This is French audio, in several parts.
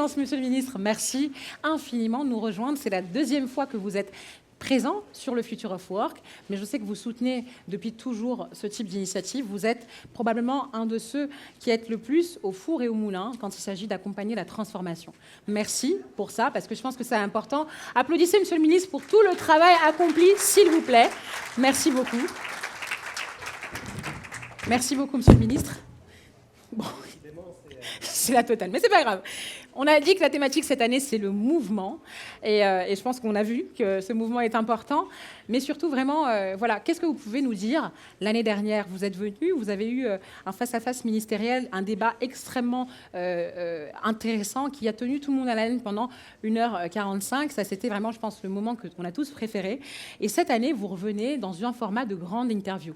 Excellence, Monsieur le Ministre, merci infiniment de nous rejoindre. C'est la deuxième fois que vous êtes présent sur le Future of Work, mais je sais que vous soutenez depuis toujours ce type d'initiative. Vous êtes probablement un de ceux qui êtes le plus au four et au moulin quand il s'agit d'accompagner la transformation. Merci pour ça, parce que je pense que c'est important. Applaudissez, Monsieur le Ministre, pour tout le travail accompli, s'il vous plaît. Merci beaucoup. Merci beaucoup, Monsieur le Ministre. Bon, c'est la totale, mais c'est pas grave. On a dit que la thématique cette année, c'est le mouvement. Et je pense qu'on a vu que ce mouvement est important. Mais surtout, vraiment, voilà, qu'est-ce que vous pouvez nous dire? L'année dernière, vous êtes venu, vous avez eu un face-à-face ministériel, un débat extrêmement intéressant qui a tenu tout le monde à l'haleine pendant 1h45. Ça, c'était vraiment, je pense, le moment qu'on a tous préféré. Et cette année, vous revenez dans un format de grande interview.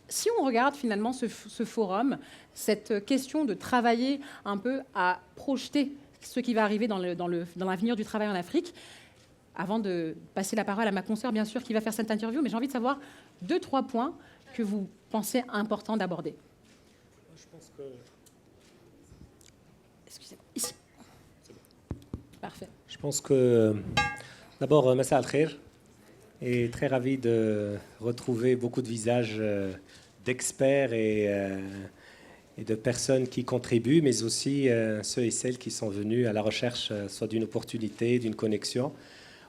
Si on regarde finalement ce forum, cette question de travailler un peu à projeter ce qui va arriver dans l'avenir du travail en Afrique, avant de passer la parole à ma consoeur, bien sûr, qui va faire cette interview, mais j'ai envie de savoir 2-3 points que vous pensez importants d'aborder. Je pense que... Excusez-moi, ici. C'est bon. Parfait. Je pense que, d'abord, Massa al-Khair, et très ravi de retrouver beaucoup de visages d'experts et de personnes qui contribuent, mais aussi ceux et celles qui sont venus à la recherche soit d'une opportunité, d'une connexion,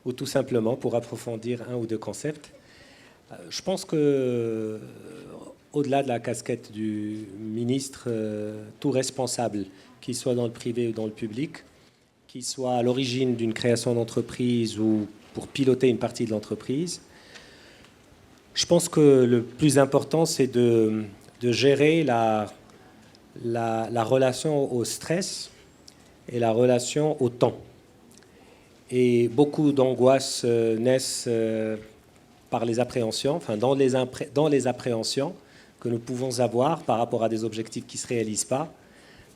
ou tout simplement pour approfondir un ou deux concepts. Je pense que, au-delà de la casquette du ministre, tout responsable, qu'il soit dans le privé ou dans le public, qu'il soit à l'origine d'une création d'entreprise ou pour piloter une partie de l'entreprise, je pense que le plus important, c'est de gérer la relation au stress et la relation au temps. Et beaucoup d'angoisses naissent par les appréhensions, enfin dans les appréhensions que nous pouvons avoir par rapport à des objectifs qui ne se réalisent pas,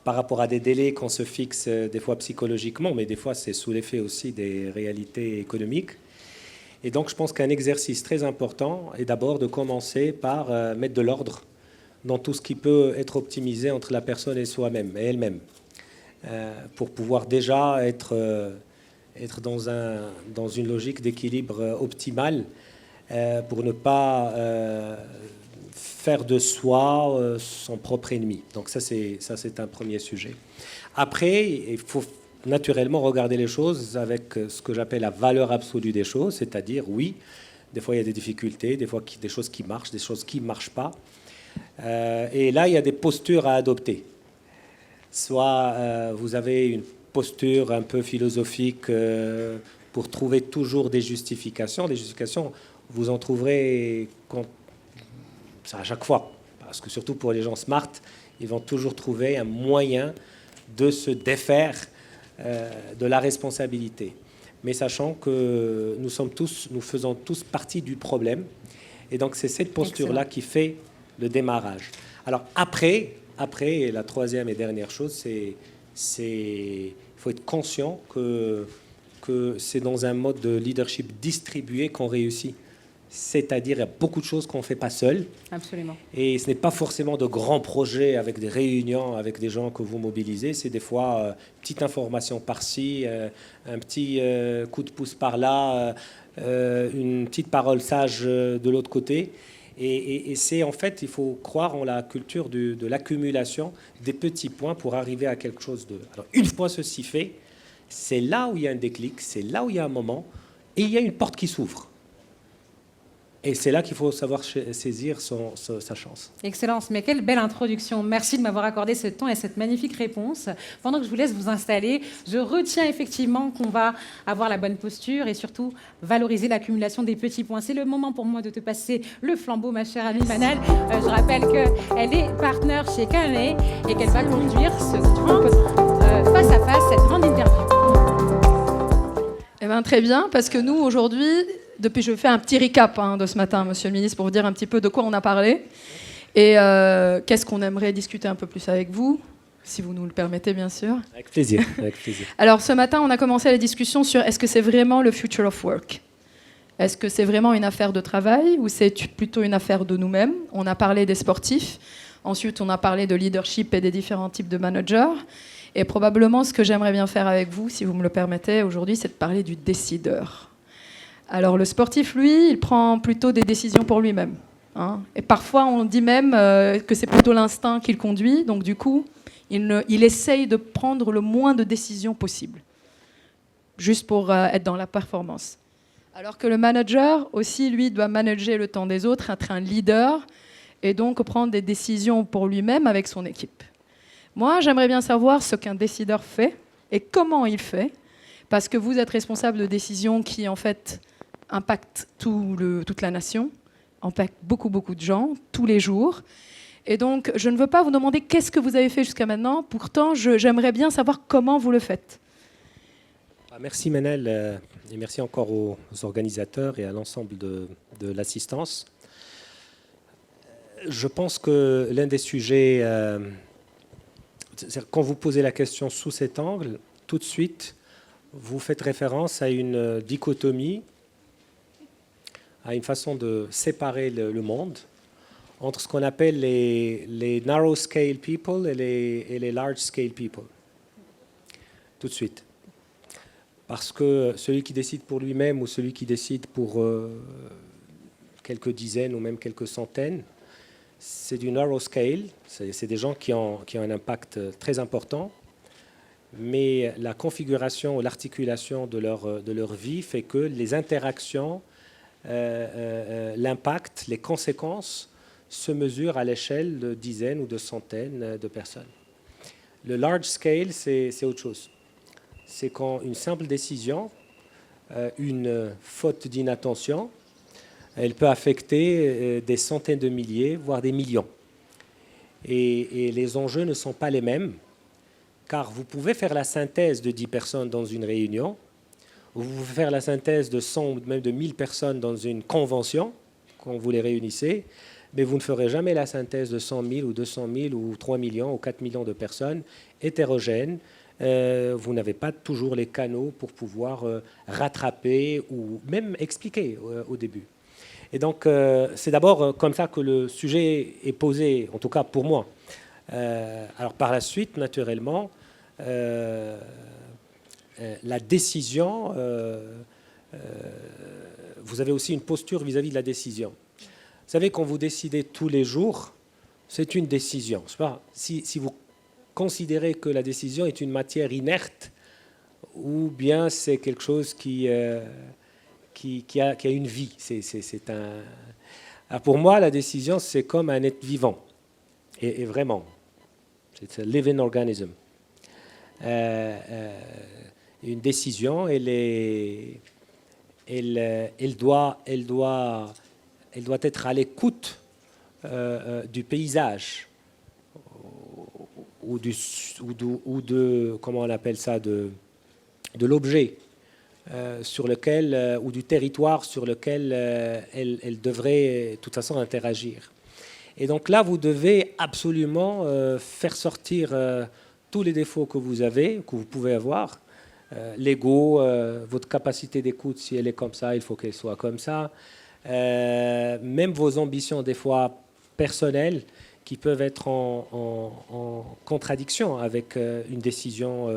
par rapport à des délais qu'on se fixe des fois psychologiquement, mais des fois c'est sous l'effet aussi des réalités économiques. Et donc je pense qu'un exercice très important est d'abord de commencer par mettre de l'ordre dans tout ce qui peut être optimisé entre la personne et soi-même, et elle-même, pour pouvoir déjà être dans une logique d'équilibre optimal, pour ne pas faire de soi son propre ennemi. Donc ça c'est un premier sujet. Après, il faut naturellement regarder les choses avec ce que j'appelle la valeur absolue des choses, c'est-à-dire, oui, des fois il y a des difficultés, des fois des choses qui marchent, des choses qui ne marchent pas. Et là, il y a des postures à adopter. Soit vous avez une posture un peu philosophique pour trouver toujours des justifications. Des justifications, vous en trouverez à chaque fois. Parce que surtout pour les gens smart, ils vont toujours trouver un moyen de se défaire de la responsabilité. Mais sachant que nous faisons tous partie du problème. Et donc c'est cette posture-là qui fait le démarrage. Alors après, la troisième et dernière chose, il faut être conscient que c'est dans un mode de leadership distribué qu'on réussit. C'est-à-dire, il y a beaucoup de choses qu'on ne fait pas seul. Absolument. Et ce n'est pas forcément de grands projets avec des réunions, avec des gens que vous mobilisez. C'est des fois petite information par-ci, un petit coup de pouce par-là, une petite parole sage de l'autre côté. Et c'est en fait, il faut croire en la culture de l'accumulation des petits points pour arriver à quelque chose de... Alors, une fois ceci fait, c'est là où il y a un déclic, c'est là où il y a un moment, et il y a une porte qui s'ouvre. Et c'est là qu'il faut savoir saisir sa chance. Excellence, mais quelle belle introduction. Merci de m'avoir accordé ce temps et cette magnifique réponse. Pendant que je vous laisse vous installer, je retiens effectivement qu'on va avoir la bonne posture et surtout valoriser l'accumulation des petits points. C'est le moment pour moi de te passer le flambeau, ma chère amie Manal. Je rappelle qu'elle est partenaire chez Cannet et qu'elle va conduire ce grand face-à-face, cette grande interview. Eh bien, très bien, parce que nous, aujourd'hui... Depuis, je fais un petit recap de ce matin, Monsieur le Ministre, pour vous dire un petit peu de quoi on a parlé et qu'est-ce qu'on aimerait discuter un peu plus avec vous, si vous nous le permettez, bien sûr. Avec plaisir, avec plaisir. Alors, ce matin, on a commencé la discussion sur est-ce que c'est vraiment le future of work ? Est-ce que c'est vraiment une affaire de travail ou c'est plutôt une affaire de nous-mêmes ? On a parlé des sportifs, ensuite on a parlé de leadership et des différents types de managers. Et probablement, ce que j'aimerais bien faire avec vous, si vous me le permettez aujourd'hui, c'est de parler du décideur. Alors, le sportif, lui, il prend plutôt des décisions pour lui-même. Hein. Et parfois, on dit même que c'est plutôt l'instinct qui le conduit. Donc, du coup, il essaye de prendre le moins de décisions possible, juste pour être dans la performance. Alors que le manager, aussi, lui, doit manager le temps des autres, être un leader, et donc prendre des décisions pour lui-même avec son équipe. Moi, j'aimerais bien savoir ce qu'un décideur fait et comment il fait, parce que vous êtes responsable de décisions qui, en fait, impactent toute la nation, impactent beaucoup, beaucoup de gens, tous les jours. Et donc, je ne veux pas vous demander qu'est-ce que vous avez fait jusqu'à maintenant. Pourtant, j'aimerais bien savoir comment vous le faites. Merci Manel, et merci encore aux organisateurs et à l'ensemble de l'assistance. Je pense que l'un des sujets, quand vous posez la question sous cet angle, tout de suite, vous faites référence à une dichotomie, à une façon de séparer le monde entre ce qu'on appelle les narrow scale people et les large scale people. Tout de suite. Parce que celui qui décide pour lui-même ou celui qui décide pour quelques dizaines ou même quelques centaines, c'est du narrow scale, c'est des gens qui ont un impact très important, mais la configuration ou l'articulation de leur vie fait que les interactions, l'impact, les conséquences se mesurent à l'échelle de dizaines ou de centaines de personnes. Le large scale, c'est autre chose. C'est quand une simple décision, une faute d'inattention, elle peut affecter des centaines de milliers, voire des millions. Et les enjeux ne sont pas les mêmes, car vous pouvez faire la synthèse de 10 personnes dans une réunion, vous pouvez faire la synthèse de 100 ou même de 1000 personnes dans une convention, quand vous les réunissez, mais vous ne ferez jamais la synthèse de 100 000 ou 200 000 ou 3 millions ou 4 millions de personnes hétérogènes. Vous n'avez pas toujours les canaux pour pouvoir rattraper ou même expliquer au début. Et donc, c'est d'abord comme ça que le sujet est posé, en tout cas pour moi. Alors par la suite, naturellement, la décision, vous avez aussi une posture vis-à-vis de la décision. Vous savez, quand vous décidez tous les jours, c'est une décision. Je sais pas, si vous considérez que la décision est une matière inerte, ou bien c'est quelque chose qui a une vie. Alors pour moi, la décision, c'est comme un être vivant. Et vraiment, c'est un living organism. Une décision, elle doit être à l'écoute du paysage ou de comment on appelle ça, de l'objet sur lequel ou du territoire sur lequel elle devrait de toute façon interagir. Et donc là, vous devez absolument faire sortir tous les défauts que vous avez, que vous pouvez avoir. L'ego, votre capacité d'écoute, si elle est comme ça, il faut qu'elle soit comme ça. Même vos ambitions, des fois personnelles, qui peuvent être en contradiction avec une décision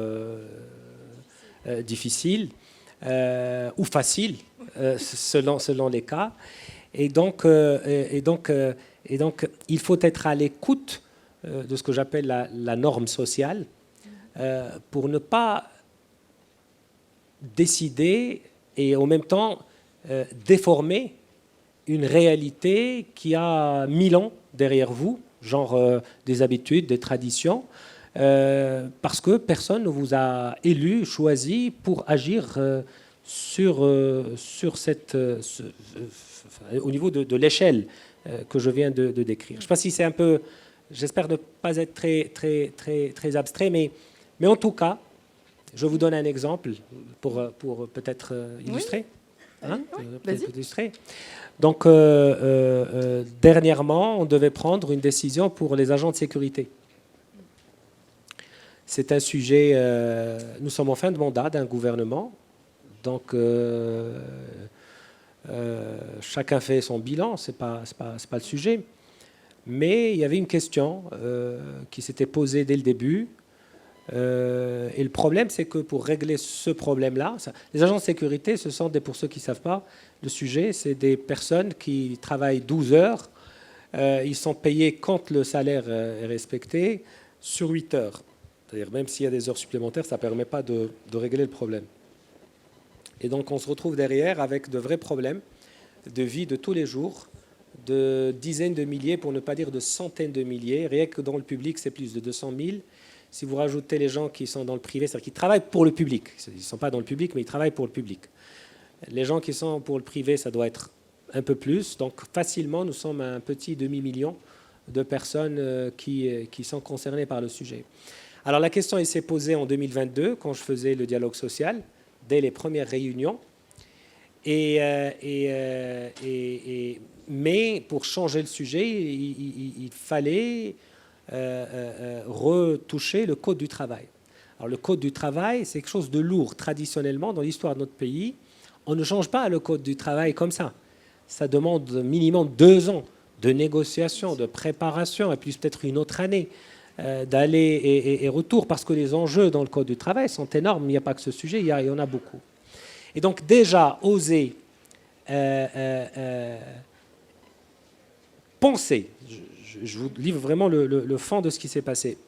difficile ou facile, selon les cas. Et donc, il faut être à l'écoute de ce que j'appelle la norme sociale pour ne pas décider et en même temps déformer une réalité qui a 1000 ans derrière vous, genre des habitudes, des traditions, parce que personne ne vous a élu, choisi pour agir sur cette, au niveau de l'échelle que je viens de décrire. Je ne sais pas si c'est un peu, j'espère ne pas être très abstrait, mais en tout cas, je vous donne un exemple pour peut-être illustrer. Oui. Hein, Vas-y. illustrer. Donc, dernièrement, on devait prendre une décision pour les agents de sécurité. C'est un sujet, nous sommes en fin de mandat d'un gouvernement, donc chacun fait son bilan, c'est pas le sujet. Mais il y avait une question qui s'était posée dès le début. Et le problème, c'est que pour régler ce problème-là, les agents de sécurité, ce sont pour ceux qui ne savent pas, le sujet, c'est des personnes qui travaillent 12 heures. Ils sont payés quand le salaire est respecté sur 8 heures. C'est-à-dire même s'il y a des heures supplémentaires, ça ne permet pas de régler le problème. Et donc on se retrouve derrière avec de vrais problèmes de vie de tous les jours, de dizaines de milliers, pour ne pas dire de centaines de milliers. Rien que dans le public, c'est plus de 200 000. Si vous rajoutez les gens qui sont dans le privé, c'est-à-dire qui travaillent pour le public, ils ne sont pas dans le public, mais ils travaillent pour le public. Les gens qui sont pour le privé, ça doit être un peu plus. Donc facilement, nous sommes à un petit demi-million de personnes qui sont concernées par le sujet. Alors la question elle s'est posée en 2022, quand je faisais le dialogue social, dès les premières réunions. Mais pour changer le sujet, il fallait retoucher le code du travail. Alors le code du travail, c'est quelque chose de lourd. Traditionnellement, dans l'histoire de notre pays, on ne change pas le code du travail comme ça. Ça demande minimum 2 ans de négociation, de préparation, et puis peut-être une autre année d'aller et retour, parce que les enjeux dans le code du travail sont énormes. Il n'y a pas que ce sujet, il y en a beaucoup. Et donc déjà, oser penser, je vous livre vraiment le fond de ce qui s'est passé,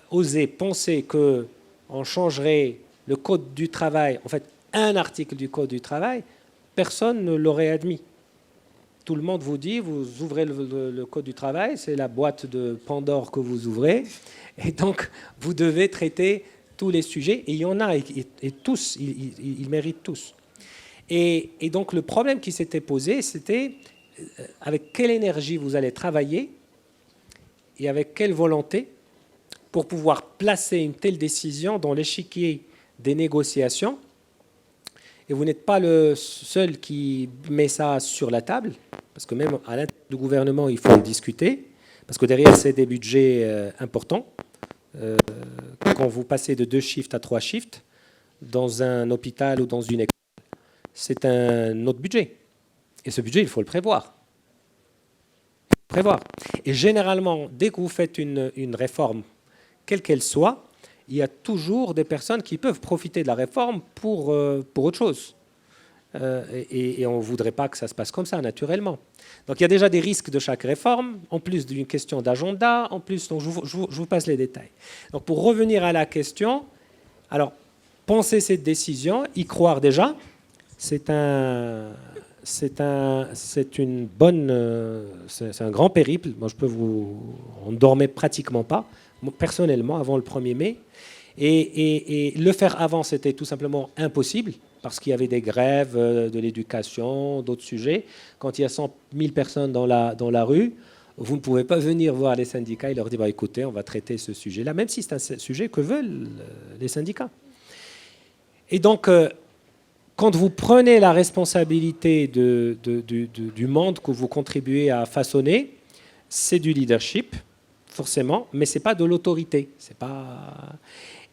oser penser qu'on changerait le code du travail, en fait un article du code du travail, personne ne l'aurait admis. Tout le monde vous dit, vous ouvrez le code du travail, c'est la boîte de Pandore que vous ouvrez, et donc vous devez traiter tous les sujets, et il y en a, et tous, ils méritent tous. Et donc le problème qui s'était posé, c'était avec quelle énergie vous allez travailler, et avec quelle volonté, pour pouvoir placer une telle décision dans l'échiquier des négociations. Et vous n'êtes pas le seul qui met ça sur la table, parce que même à l'intérieur du gouvernement, il faut discuter, parce que derrière, c'est des budgets importants. Quand vous passez de 2 shifts à 3 shifts, dans un hôpital ou dans une école, c'est un autre budget. Et ce budget, il faut le prévoir. Et généralement, dès que vous faites une réforme, quelle qu'elle soit, il y a toujours des personnes qui peuvent profiter de la réforme pour autre chose. Et on ne voudrait pas que ça se passe comme ça, naturellement. Donc il y a déjà des risques de chaque réforme, en plus d'une question d'agenda, en plus, donc je vous passe les détails. Donc pour revenir à la question, alors penser cette décision, y croire déjà, c'est un grand périple. Moi, on ne dormait pratiquement pas, moi, personnellement, avant le 1er mai. Et le faire avant, c'était tout simplement impossible, parce qu'il y avait des grèves de l'éducation, d'autres sujets. Quand il y a 100 000 personnes dans la rue, vous ne pouvez pas venir voir les syndicats et leur dire écoutez, on va traiter ce sujet-là, même si c'est un sujet que veulent les syndicats. Et donc, quand vous prenez la responsabilité du monde que vous contribuez à façonner, c'est du leadership, forcément, mais ce n'est pas de l'autorité.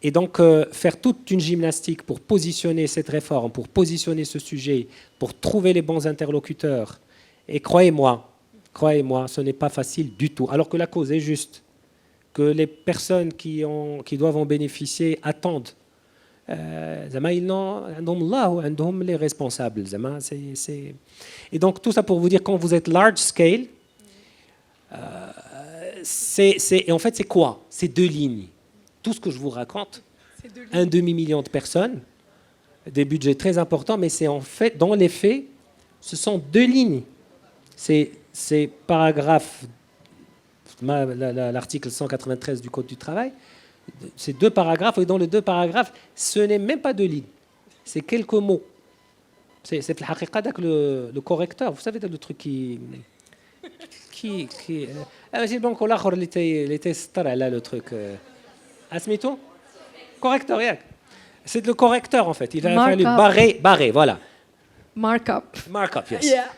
Et donc, faire toute une gymnastique pour positionner cette réforme, pour positionner ce sujet, pour trouver les bons interlocuteurs. Et croyez-moi, ce n'est pas facile du tout. Alors que la cause est juste, que les personnes qui doivent en bénéficier attendent. Ils ont les responsables. Et donc, tout ça pour vous dire, quand vous êtes large scale, et en fait, c'est quoi? C'est 2 lignes. Tout ce que je vous raconte, un demi-million de personnes, des budgets très importants, mais c'est en fait, dans les faits, ce sont 2 lignes. C'est paragraphe, l'article 193 du Code du travail, c'est 2 paragraphes, et dans les 2 paragraphes, ce n'est même pas 2 lignes, c'est quelques mots. C'est le correcteur, vous savez, le truc qui c'est bon qu'on l'a le truc. Asmito correcteur, c'est le correcteur en fait. Il a fallu barrer, voilà. Markup, yes. Yeah.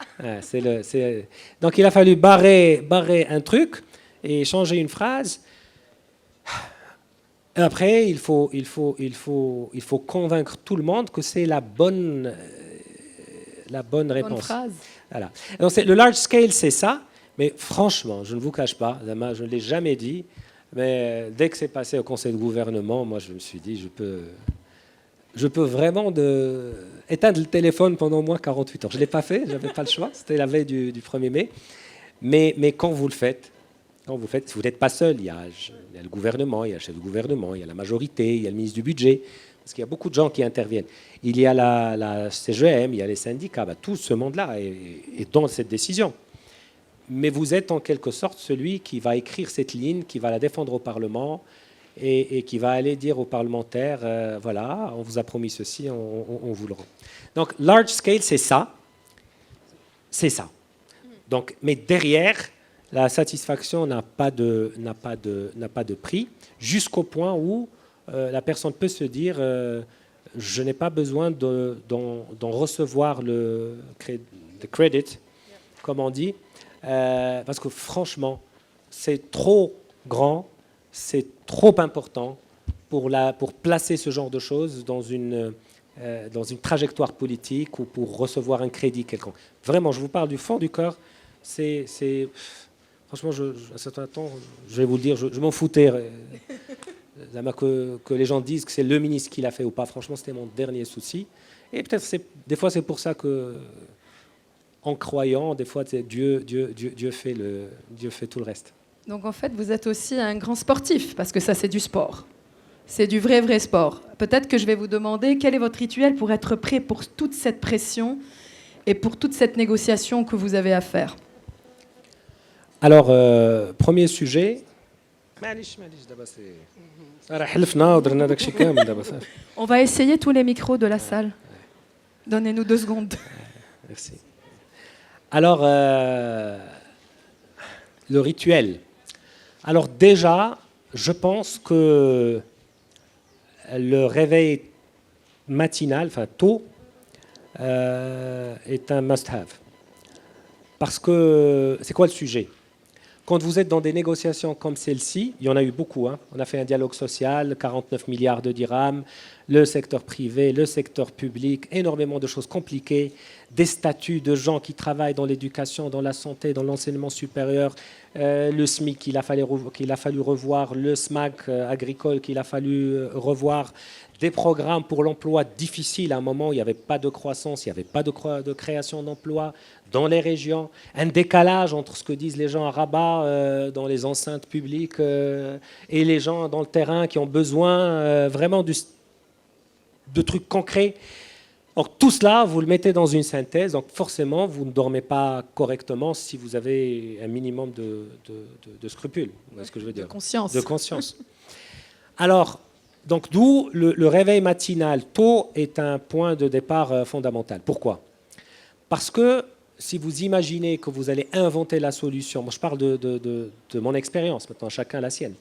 Donc il a fallu barrer un truc et changer une phrase. Et après, il faut convaincre tout le monde que c'est la bonne réponse. Bonne phrase. Voilà. Donc le large scale, c'est ça. Mais franchement, je ne vous cache pas, je ne l'ai jamais dit, Mais dès que c'est passé au conseil de gouvernement, moi, je me suis dit, je peux vraiment éteindre le téléphone pendant au moins 48 heures. Je ne l'ai pas fait, je n'avais pas le choix. C'était la veille du 1er mai. Mais quand vous le faites, vous n'êtes pas seul. Il y a le gouvernement, il y a le chef du gouvernement, il y a la majorité, il y a le ministre du budget. Parce qu'il y a beaucoup de gens qui interviennent. Il y a la CGM, il y a les syndicats. Tout ce monde-là est dans cette décision. Mais vous êtes en quelque sorte celui qui va écrire cette ligne, qui va la défendre au Parlement et qui va aller dire aux parlementaires, voilà, on vous a promis ceci, on vous le rend. Donc, large scale, c'est ça. C'est ça. Donc, mais derrière, la satisfaction n'a pas de prix, jusqu'au point où la personne peut se dire, je n'ai pas besoin d'en recevoir le credit, comme on dit, parce que franchement, c'est trop grand, c'est trop important pour placer ce genre de choses dans une trajectoire politique ou pour recevoir un crédit quelconque. Vraiment, je vous parle du fond du cœur. Franchement, à certains temps, je vais vous le dire, je m'en foutais. Que les gens disent que c'est le ministre qui l'a fait ou pas. Franchement, c'était mon dernier souci. Et peut-être, des fois, c'est pour ça que, en croyant, des fois, Dieu fait tout le reste. Donc, en fait, vous êtes aussi un grand sportif, parce que ça, c'est du sport. C'est du vrai sport. Peut-être que je vais vous demander quel est votre rituel pour être prêt pour toute cette pression et pour toute cette négociation que vous avez à faire. Alors, premier sujet. On va essayer tous les micros de la salle. Donnez-nous 2 secondes. Merci. Alors, le rituel. Alors déjà, je pense que le réveil matinal, enfin tôt, est un must-have. Parce que, c'est quoi le sujet ? Quand vous êtes dans des négociations comme celle-ci, il y en a eu beaucoup. On a fait un dialogue social, 49 milliards de dirhams, le secteur privé, le secteur public, énormément de choses compliquées, des statuts de gens qui travaillent dans l'éducation, dans la santé, dans l'enseignement supérieur, le SMIC qu'il a fallu revoir, le SMAC agricole qu'il a fallu revoir, des programmes pour l'emploi difficiles à un moment où il n'y avait pas de croissance, il n'y avait pas de création d'emplois dans les régions, un décalage entre ce que disent les gens à Rabat dans les enceintes publiques et les gens dans le terrain qui ont besoin vraiment de trucs concrets. Donc tout cela, vous le mettez dans une synthèse, donc forcément, vous ne dormez pas correctement si vous avez un minimum de scrupules. Vous voyez ce que je veux dire ? De conscience. Alors, donc d'où le réveil matinal tôt est un point de départ fondamental. Pourquoi ? Parce que si vous imaginez que vous allez inventer la solution, moi je parle de mon expérience, maintenant chacun la sienne.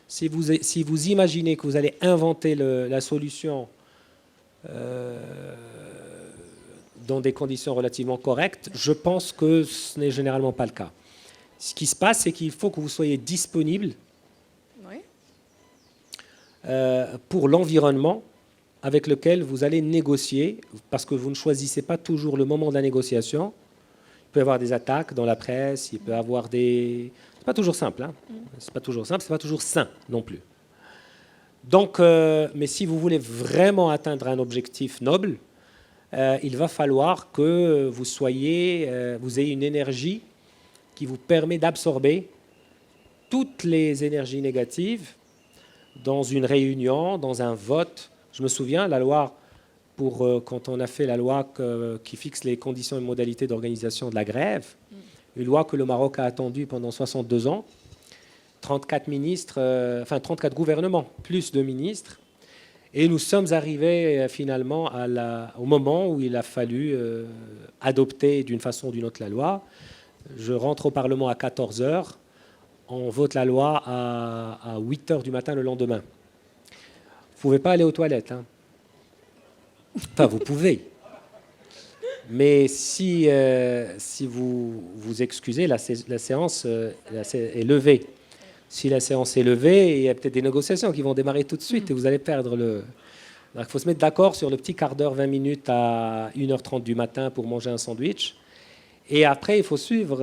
Si vous imaginez que vous allez inventer la solution dans des conditions relativement correctes, je pense que ce n'est généralement pas le cas. Ce qui se passe, c'est qu'il faut que vous soyez disponible pour l'environnement avec lequel vous allez négocier, parce que vous ne choisissez pas toujours le moment de la négociation. Il peut y avoir des attaques dans la presse, il peut y avoir des... C'est pas toujours simple, c'est pas toujours simple, c'est pas toujours sain non plus. Donc, mais si vous voulez vraiment atteindre un objectif noble, il va falloir que vous ayez une énergie qui vous permet d'absorber toutes les énergies négatives dans une réunion, dans un vote. Je me souviens, la loi, quand on a fait la loi qui fixe les conditions et modalités d'organisation de la grève, une loi que le Maroc a attendue pendant 62 ans, 34 ministres, 34 gouvernements, plus de ministres, et nous sommes arrivés finalement au moment où il a fallu adopter d'une façon ou d'une autre la loi. Je rentre au Parlement à 14 h, on vote la loi à 8 h du matin le lendemain. Vous ne pouvez pas aller aux toilettes. Enfin, vous pouvez. Mais si vous vous excusez, la séance est levée. Si la séance est levée, il y a peut-être des négociations qui vont démarrer tout de suite et vous allez perdre le... Alors, il faut se mettre d'accord sur le petit quart d'heure, 20 minutes à 1 h 30 du matin pour manger un sandwich. Et après, il faut suivre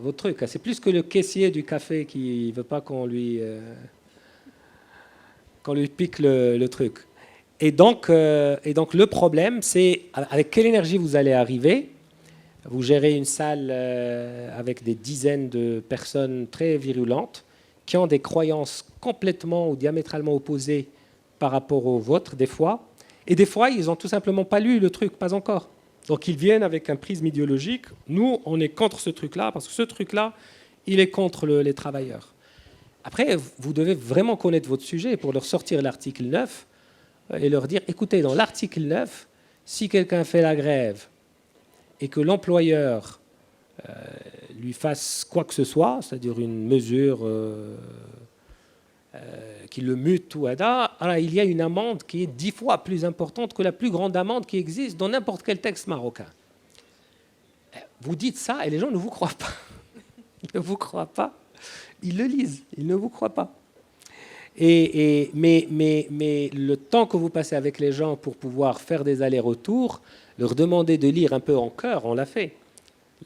votre truc. C'est plus que le caissier du café qui ne veut pas qu'on lui pique le truc. Et donc, le problème, c'est avec quelle énergie vous allez arriver. Vous gérez une salle avec des dizaines de personnes très virulentes qui ont des croyances complètement ou diamétralement opposées par rapport aux vôtres, des fois. Et des fois, ils n'ont tout simplement pas lu le truc, pas encore. Donc, ils viennent avec un prisme idéologique. Nous, on est contre ce truc-là, parce que ce truc-là, il est contre les travailleurs. Après, vous devez vraiment connaître votre sujet pour leur sortir l'article 9 et leur dire, écoutez, dans l'article 9, si quelqu'un fait la grève et que l'employeur lui fasse quoi que ce soit, c'est-à-dire une mesure qui le mute ou alors il y a une amende qui est 10 fois plus importante que la plus grande amende qui existe dans n'importe quel texte marocain. Vous dites ça et les gens ne vous croient pas. Ils ne vous croient pas. Ils le lisent, ils ne vous croient pas. Mais le temps que vous passez avec les gens pour pouvoir faire des allers-retours, leur demander de lire un peu en cœur, on l'a fait.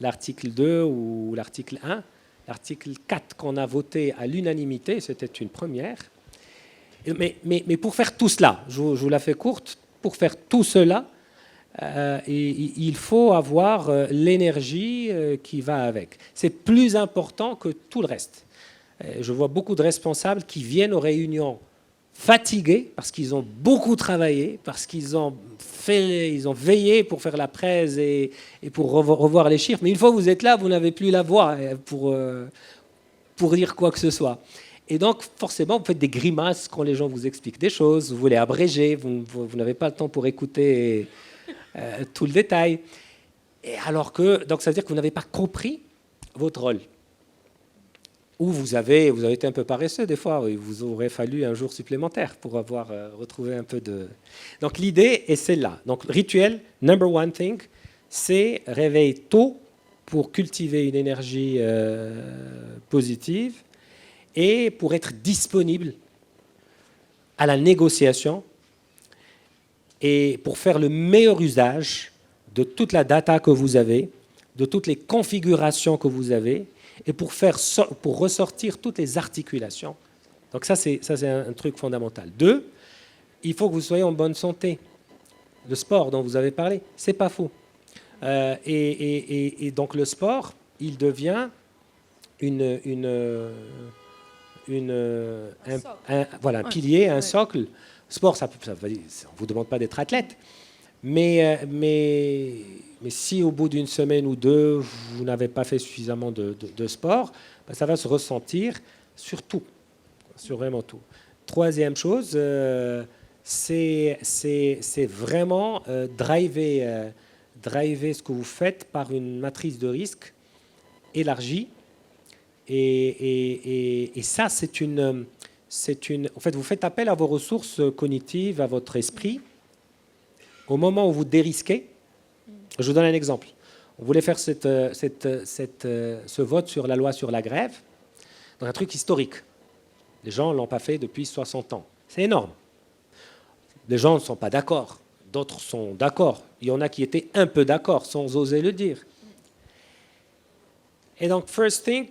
L'article 2 ou l'article 1, l'article 4 qu'on a voté à l'unanimité, c'était une première. Mais pour faire tout cela, je vous la fais courte, pour faire tout cela, il faut avoir l'énergie qui va avec. C'est plus important que tout le reste. Je vois beaucoup de responsables qui viennent aux réunions fatigués parce qu'ils ont beaucoup travaillé, parce qu'ils ont veillé pour faire la presse et pour revoir les chiffres. Mais une fois que vous êtes là, vous n'avez plus la voix pour dire quoi que ce soit. Et donc, forcément, vous faites des grimaces quand les gens vous expliquent des choses. Vous voulez abréger, vous n'avez pas le temps pour écouter tout le détail. Et alors que, donc, ça veut dire que vous n'avez pas compris votre rôle. Ou vous avez été un peu paresseux des fois, il vous aurait fallu un jour supplémentaire pour avoir retrouvé un peu de... Donc l'idée est celle-là. Donc rituel, number one thing, c'est réveiller tôt pour cultiver une énergie positive et pour être disponible à la négociation et pour faire le meilleur usage de toute la data que vous avez, de toutes les configurations que vous avez, et pour ressortir toutes les articulations. Donc ça, c'est un truc fondamental. 2, il faut que vous soyez en bonne santé. Le sport dont vous avez parlé, c'est pas faux. Et donc le sport, il devient un pilier, un socle. Sport, on ne vous demande pas d'être athlète, mais si au bout d'une semaine ou deux, vous n'avez pas fait suffisamment de sport, ça va se ressentir sur tout, sur vraiment tout. Troisième chose, c'est vraiment driver ce que vous faites par une matrice de risque élargie. Et ça, en fait, vous faites appel à vos ressources cognitives, à votre esprit. Au moment où vous dérisquez, je vous donne un exemple. On voulait faire ce vote sur la loi sur la grève, dans un truc historique. Les gens ne l'ont pas fait depuis 60 ans. C'est énorme. Les gens ne sont pas d'accord. D'autres sont d'accord. Il y en a qui étaient un peu d'accord, sans oser le dire. Et donc, first thing,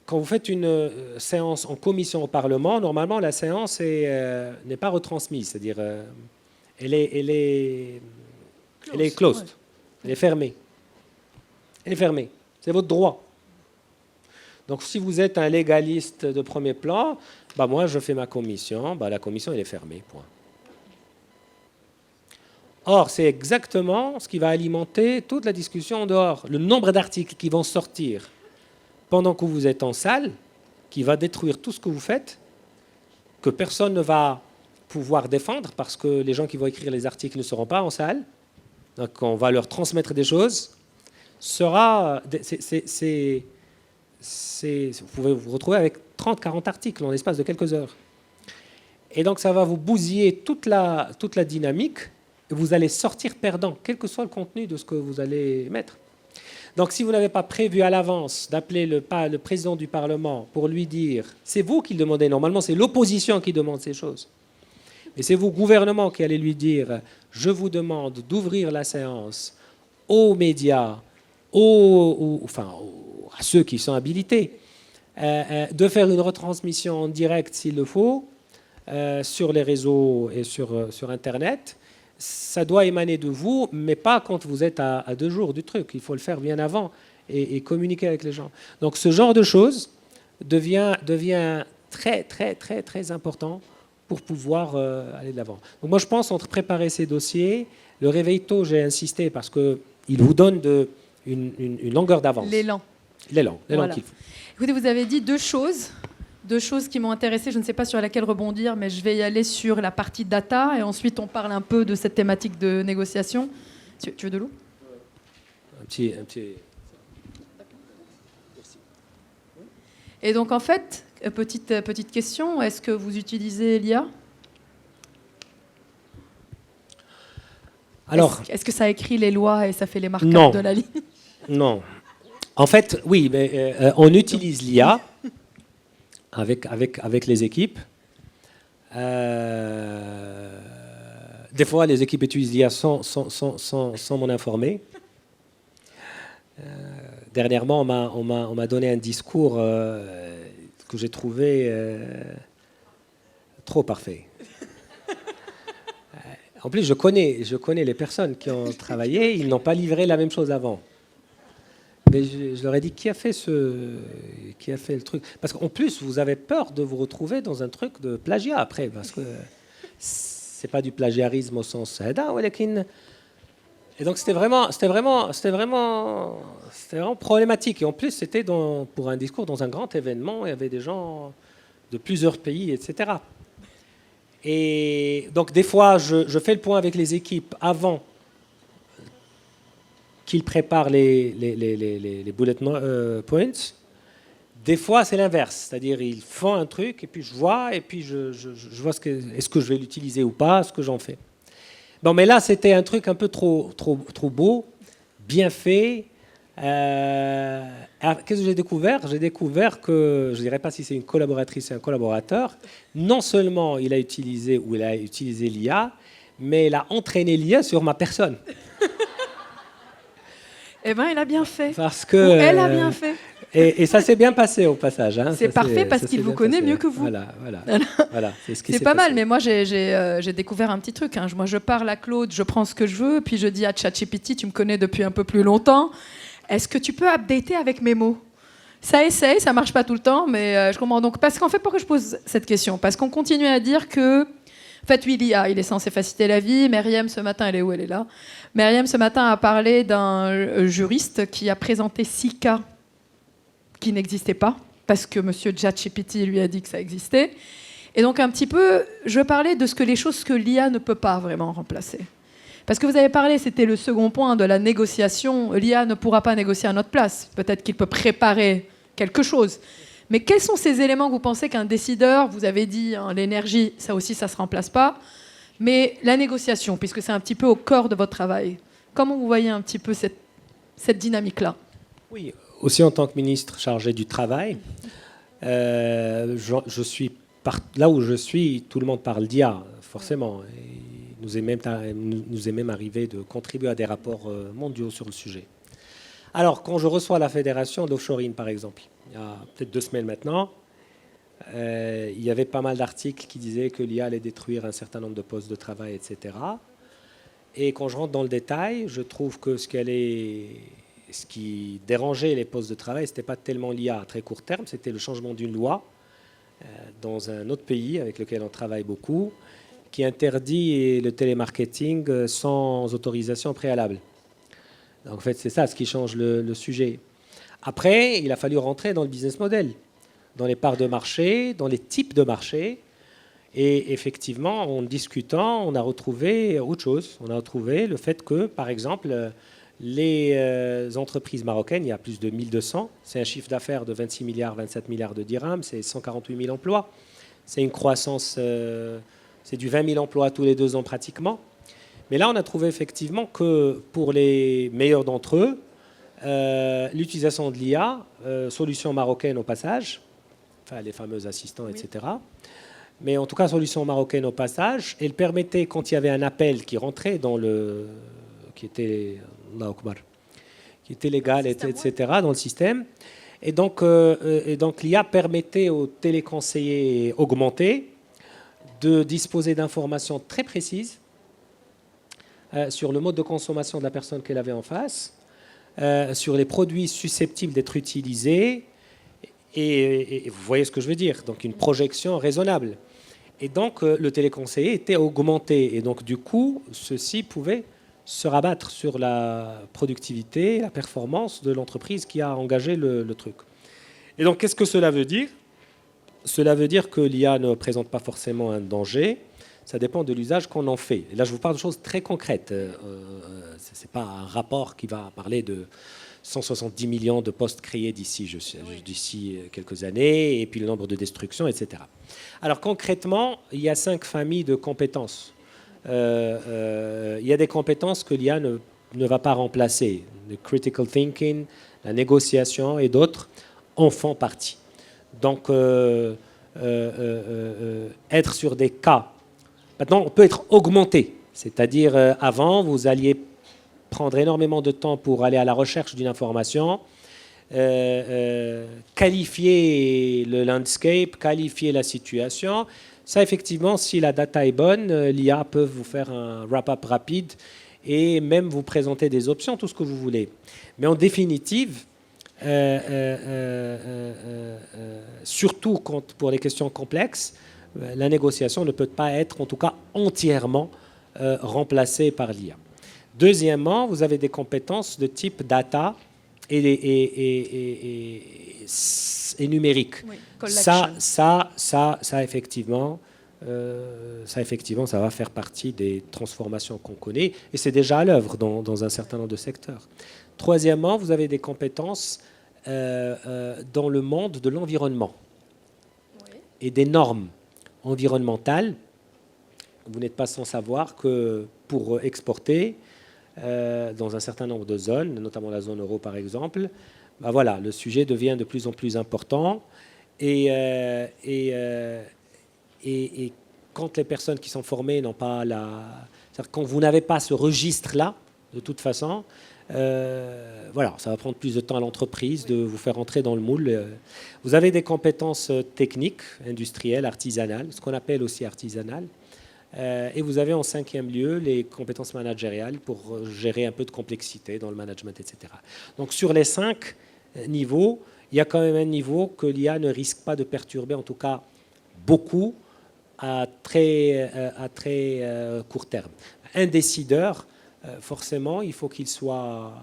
quand vous faites une séance en commission au Parlement, normalement, la séance n'est pas retransmise. C'est-à-dire, elle est closed. Elle est fermée. Elle est fermée. C'est votre droit. Donc, si vous êtes un légaliste de premier plan, moi, je fais ma commission. La commission, elle est fermée. Point. Or, c'est exactement ce qui va alimenter toute la discussion en dehors. Le nombre d'articles qui vont sortir pendant que vous êtes en salle, qui va détruire tout ce que vous faites, que personne ne va pouvoir défendre parce que les gens qui vont écrire les articles ne seront pas en salle. Donc, on va leur transmettre des choses. Vous pouvez vous retrouver avec 30-40 articles en l'espace de quelques heures. Et donc, ça va vous bousiller toute la dynamique. Et vous allez sortir perdant, quel que soit le contenu de ce que vous allez mettre. Donc, si vous n'avez pas prévu à l'avance d'appeler le président du Parlement pour lui dire, c'est vous qui le demandez, normalement c'est l'opposition qui demande ces choses. Et c'est vous, gouvernement, qui allez lui dire, je vous demande d'ouvrir la séance aux médias, à ceux qui sont habilités, de faire une retransmission en direct s'il le faut, sur les réseaux et sur Internet. Ça doit émaner de vous, mais pas quand vous êtes à 2 jours du truc. Il faut le faire bien avant et communiquer avec les gens. Donc ce genre de choses devient très, très, très, très important pour pouvoir aller de l'avant. Donc moi, je pense, entre préparer ces dossiers, le réveil tôt, j'ai insisté, parce qu'il vous donne une longueur d'avance. L'élan. L'élan Voilà. qu'il faut. Écoutez, vous avez dit deux choses qui m'ont intéressée. Je ne sais pas sur laquelle rebondir, mais je vais y aller sur la partie data, et ensuite on parle un peu de cette thématique de négociation. Tu veux de l'eau ? Un petit... Et donc en fait, petite question, est-ce que vous utilisez l'IA ? Alors, est-ce que ça écrit les lois et ça fait les markups de la ligne ? Non. En fait, oui, mais on utilise l'IA avec les équipes. Des fois, les équipes utilisent l'IA sans m'en informer. Dernièrement, on m'a donné un discours que j'ai trouvé trop parfait. En plus, je connais les personnes qui ont travaillé, ils n'ont pas livré la même chose avant. Mais je leur ai dit, qui a fait le truc ? Parce qu'en plus, vous avez peur de vous retrouver dans un truc de plagiat après, parce que c'est pas du plagiarisme au sens Heda, et donc c'était vraiment problématique. Et en plus, c'était pour un discours dans un grand événement, il y avait des gens de plusieurs pays, etc. Et donc des fois, je fais le point avec les équipes avant qu'ils préparent les bullet points. Des fois, c'est l'inverse, c'est-à-dire ils font un truc et puis je vois est-ce que je vais l'utiliser ou pas, ce que j'en fais. Bon, mais là, c'était un truc un peu trop beau, bien fait. Qu'est-ce que j'ai découvert ? J'ai découvert que, je ne dirais pas si c'est une collaboratrice ou un collaborateur, non seulement il a utilisé l'IA, mais il a entraîné l'IA sur ma personne. Eh bien, il a bien fait. Parce que, elle a bien fait. Et ça s'est bien passé au passage. Hein. C'est parfait parce qu'il vous connaît mieux que vous. Voilà. C'est pas mal, mais moi j'ai découvert un petit truc. Hein. Moi je parle à Claude, je prends ce que je veux, puis je dis à ChatGPT, tu me connais depuis un peu plus longtemps, est-ce que tu peux updater avec mes mots ? Ça essaye, ça marche pas tout le temps, mais je comprends. Donc, parce qu'en fait, pourquoi je pose cette question ? Parce qu'on continue à dire que, en fait, oui, l'IA, il est censé faciliter la vie. Myriam, ce matin, elle est où ? Elle est là. Myriam, ce matin, a parlé d'un juriste qui a présenté 6 cas qui n'existaient pas, parce que M. ChatGPT lui a dit que ça existait. Et donc, un petit peu, je parlais de les choses que l'IA ne peut pas vraiment remplacer. Parce que vous avez parlé, c'était le second point de la négociation. L'IA ne pourra pas négocier à notre place. Peut-être qu'il peut préparer quelque chose. Mais quels sont ces éléments que vous pensez qu'un décideur, vous avez dit, hein, l'énergie, ça aussi, ça ne se remplace pas, mais la négociation, puisque c'est un petit peu au corps de votre travail. Comment vous voyez un petit peu cette dynamique-là ? Aussi en tant que ministre chargé du travail, je suis là où je suis, tout le monde parle d'IA, forcément. Il nous est même arrivé de contribuer à des rapports mondiaux sur le sujet. Alors, quand je reçois la Fédération d'Offshoring, par exemple, il y a peut-être 2 semaines maintenant, il y avait pas mal d'articles qui disaient que l'IA allait détruire un certain nombre de postes de travail, etc. Et quand je rentre dans le détail, je trouve que ce qui dérangeait les postes de travail, ce n'était pas tellement l'IA à très court terme, c'était le changement d'une loi dans un autre pays avec lequel on travaille beaucoup, qui interdit le télémarketing sans autorisation préalable. Donc en fait, c'est ça ce qui change le sujet. Après, il a fallu rentrer dans le business model, dans les parts de marché, dans les types de marché. Et effectivement, en discutant, on a retrouvé autre chose. On a retrouvé le fait que, par exemple, les entreprises marocaines, il y a plus de 1200, c'est un chiffre d'affaires de 26 milliards, 27 milliards de dirhams, c'est 148 000 emplois. C'est une croissance, c'est du 20 000 emplois tous les 2 ans pratiquement. Mais là, on a trouvé effectivement que pour les meilleurs d'entre eux, l'utilisation de l'IA, solution marocaine au passage, enfin les fameux assistants, etc. Mais en tout cas, solution marocaine au passage, elle permettait, quand il y avait un appel qui rentrait dans le qui était, Allahu Akbar, qui était légal, etc., dans le système. Et donc l'IA permettait aux téléconseillers augmentés de disposer d'informations très précises sur le mode de consommation de la personne qu'elle avait en face, sur les produits susceptibles d'être utilisés, et vous voyez ce que je veux dire, donc une projection raisonnable. Et donc le téléconseiller était augmenté, et donc du coup, ceci pouvait se rabattre sur la productivité, la performance de l'entreprise qui a engagé le truc. Et donc qu'est-ce que cela veut dire ? Cela veut dire que l'IA ne présente pas forcément un danger, ça dépend de l'usage qu'on en fait. Et là, je vous parle de choses très concrètes. Ce n'est pas un rapport qui va parler de 170 millions de postes créés d'ici quelques années, et puis le nombre de destructions, etc. Alors concrètement, il y a 5 familles de compétences. Il y a des compétences que l'IA ne va pas remplacer. Le critical thinking, la négociation et d'autres en font partie. Donc, être sur des cas. Maintenant, on peut être augmenté. C'est-à-dire, avant, vous alliez prendre énormément de temps pour aller à la recherche d'une information, qualifier le landscape, qualifier la situation. Ça, effectivement, si la data est bonne, l'IA peut vous faire un wrap-up rapide et même vous présenter des options, tout ce que vous voulez. Mais en définitive, surtout pour les questions complexes, la négociation ne peut pas être, en tout cas, entièrement remplacée par l'IA. Deuxièmement, vous avez des compétences de type data et numérique. Oui, ça, effectivement, ça va faire partie des transformations qu'on connaît, et c'est déjà à l'œuvre dans un certain nombre de secteurs. Troisièmement, vous avez des compétences dans le monde de l'environnement, oui, et des normes environnementales. Vous n'êtes pas sans savoir que pour exporter dans un certain nombre de zones, notamment la zone euro par exemple, ben voilà, le sujet devient de plus en plus important. Et quand les personnes qui sont formées n'ont pas c'est-à-dire quand vous n'avez pas ce registre-là, de toute façon, voilà, ça va prendre plus de temps à l'entreprise de vous faire entrer dans le moule. Vous avez des compétences techniques, industrielles, artisanales, ce qu'on appelle aussi artisanales. Et vous avez en 5e lieu les compétences managériales pour gérer un peu de complexité dans le management, etc. Donc sur les 5 niveaux, il y a quand même un niveau que l'IA ne risque pas de perturber, en tout cas beaucoup, à très court terme. Un décideur, forcément, il faut qu'il soit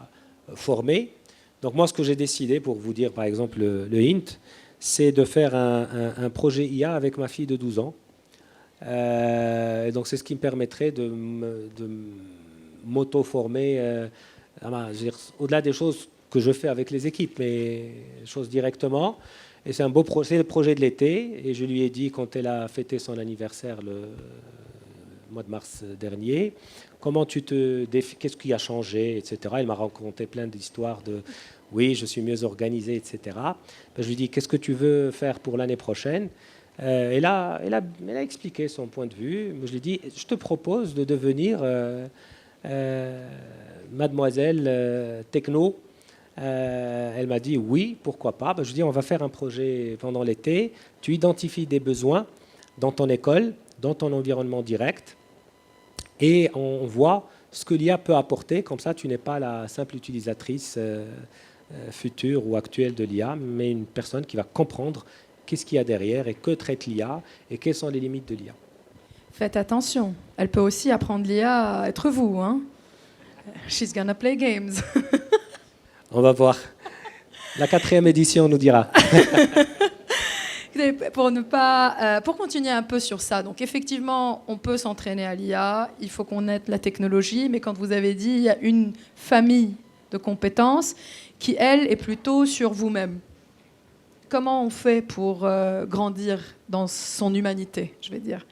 formé. Donc moi, ce que j'ai décidé, pour vous dire par exemple le hint, c'est de faire un projet IA avec ma fille de 12 ans. Et donc c'est ce qui me permettrait de m'auto-former, au-delà des choses que je fais avec les équipes, mais choses directement. Et c'est un beau projet, le projet de l'été. Et je lui ai dit, quand elle a fêté son anniversaire le mois de mars dernier, qu'est-ce qui a changé, etc. Elle m'a raconté plein d'histoires de oui, je suis mieux organisé, etc. Ben, je lui ai dit, qu'est-ce que tu veux faire pour l'année prochaine? Elle a expliqué son point de vue. Je lui ai dit, je te propose de devenir mademoiselle techno. Elle m'a dit oui, pourquoi pas. Je lui ai dit, on va faire un projet pendant l'été. Tu identifies des besoins dans ton école, dans ton environnement direct, et on voit ce que l'IA peut apporter. Comme ça, tu n'es pas la simple utilisatrice future ou actuelle de l'IA, mais une personne qui va comprendre qu'est-ce qu'il y a derrière et que traite l'IA et quelles sont les limites de l'IA. Faites attention, elle peut aussi apprendre l'IA à être vous. Hein? She's gonna play games. On va voir. La 4e édition nous dira. Pour continuer un peu sur ça, donc effectivement, on peut s'entraîner à l'IA, il faut connaître la technologie, mais quand vous avez dit, il y a une famille de compétences qui, elle, est plutôt sur vous-même. Comment on fait pour grandir dans son humanité, je vais dire?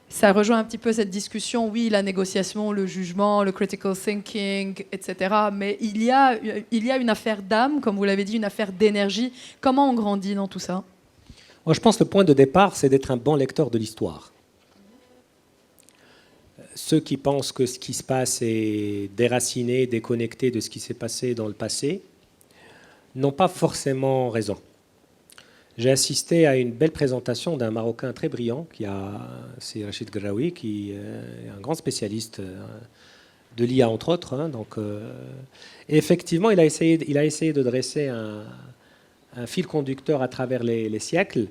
Ça rejoint un petit peu cette discussion, oui, la négociation, le jugement, le critical thinking, etc. Mais il y a une affaire d'âme, comme vous l'avez dit, une affaire d'énergie. Comment on grandit dans tout ça? Moi, je pense que le point de départ, c'est d'être un bon lecteur de l'histoire. ceux qui pensent que ce qui se passe est déraciné, déconnecté de ce qui s'est passé dans le passé, n'ont pas forcément raison. J'ai assisté à une belle présentation d'un Marocain très brillant, c'est Rachid Graoui, qui est un grand spécialiste de l'IA, entre autres. Et effectivement, il a essayé de dresser un fil conducteur à travers les siècles,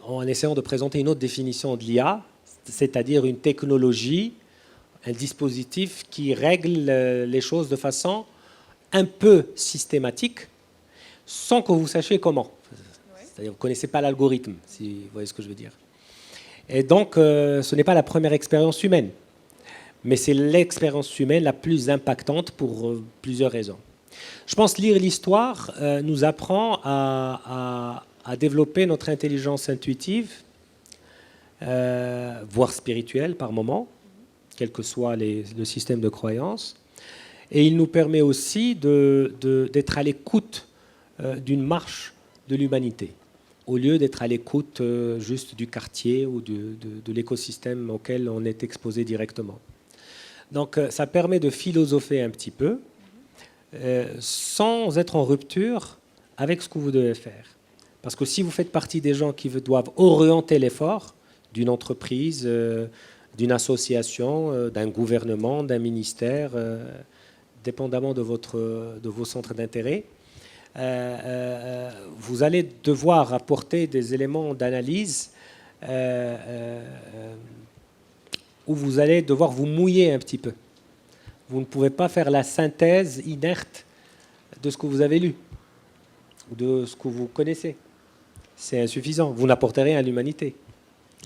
en essayant de présenter une autre définition de l'IA, c'est-à-dire une technologie, un dispositif qui règle les choses de façon un peu systématique, sans que vous sachiez comment. C'est-à-dire, vous ne connaissez pas l'algorithme, si vous voyez ce que je veux dire. Et donc, ce n'est pas la première expérience humaine, mais c'est l'expérience humaine la plus impactante pour plusieurs raisons. Je pense que lire l'histoire nous apprend à développer notre intelligence intuitive, voire spirituelle par moment, quel que soit le système de croyance. Et il nous permet aussi d'être à l'écoute d'une marche de l'humanité, au lieu d'être à l'écoute juste du quartier ou de l'écosystème auquel on est exposé directement. Donc ça permet de philosopher un petit peu, sans être en rupture avec ce que vous devez faire. Parce que si vous faites partie des gens qui doivent orienter l'effort d'une entreprise, d'une association, d'un gouvernement, d'un ministère, dépendamment de vos centres d'intérêt, vous allez devoir apporter des éléments d'analyse où vous allez devoir vous mouiller un petit peu. Vous ne pouvez pas faire la synthèse inerte de ce que vous avez lu ou de ce que vous connaissez. C'est insuffisant. Vous n'apportez rien à l'humanité.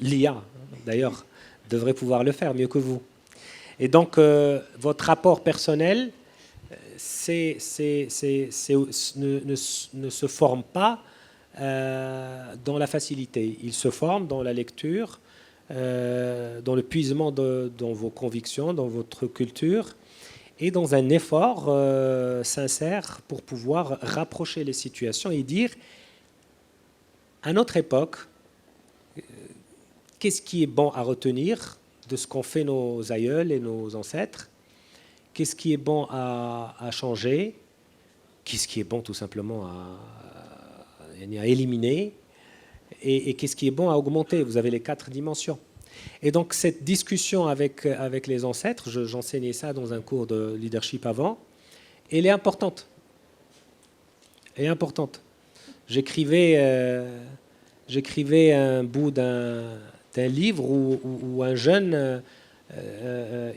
L'IA, d'ailleurs, devrait pouvoir le faire mieux que vous. Et donc, votre rapport personnel ne se forme pas dans la facilité. Il se forme dans la lecture, dans le puisement dans vos convictions, dans votre culture, et dans un effort sincère pour pouvoir rapprocher les situations et dire, à notre époque, qu'est-ce qui est bon à retenir de ce qu'ont fait nos aïeuls et nos ancêtres? Qu'est-ce qui est bon à changer? Qu'est-ce qui est bon tout simplement à éliminer? Et qu'est-ce qui est bon à augmenter? Vous avez les 4 dimensions. Et donc cette discussion avec les ancêtres, j'enseignais ça dans un cours de leadership avant, elle est importante. Elle est importante. J'écrivais un bout d'un livre où un jeune,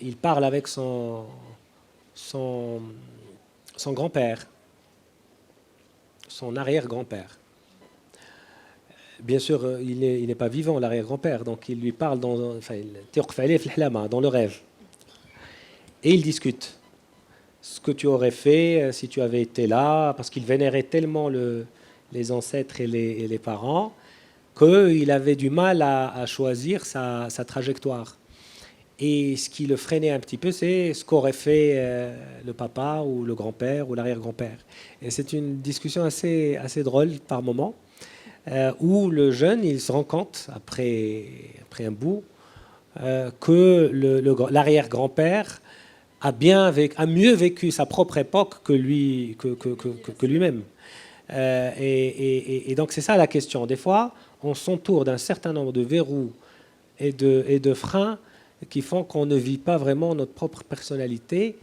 il parle avec son grand-père, son arrière-grand-père. Bien sûr, il n'est pas vivant, l'arrière-grand-père, donc il lui parle dans le rêve. Et ils discutent. Ce que tu aurais fait si tu avais été là, parce qu'il vénérait tellement les ancêtres et les parents, qu'il avait du mal à choisir sa trajectoire. Et ce qui le freinait un petit peu, c'est ce qu'aurait fait le papa ou le grand-père ou l'arrière-grand-père. Et c'est une discussion assez drôle par moment, où le jeune, il se rend compte, après un bout, que l'arrière-grand-père a mieux vécu sa propre époque que lui-même. Et donc c'est ça la question. Des fois, on s'entoure d'un certain nombre de verrous et de freins qui font qu'on ne vit pas vraiment notre propre personnalité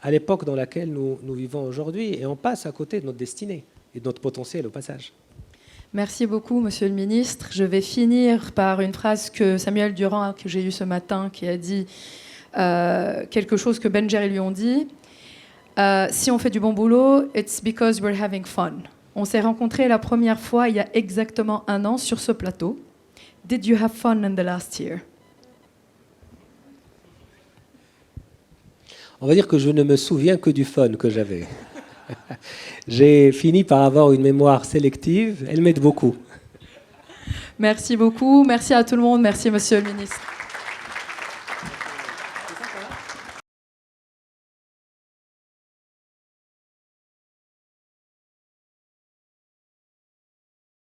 à l'époque dans laquelle nous vivons aujourd'hui. Et on passe à côté de notre destinée et de notre potentiel au passage. Merci beaucoup, Monsieur le Ministre. Je vais finir par une phrase que Samuel Durand, que j'ai eue ce matin, qui a dit quelque chose que Ben Jerry lui ont dit. Si on fait du bon boulot, it's because we're having fun. On s'est rencontrés la première fois il y a exactement 1 an sur ce plateau. Did you have fun in the last year? On va dire que je ne me souviens que du fun que j'avais. J'ai fini par avoir une mémoire sélective. Elle m'aide beaucoup. Merci beaucoup. Merci à tout le monde. Merci, Monsieur le Ministre.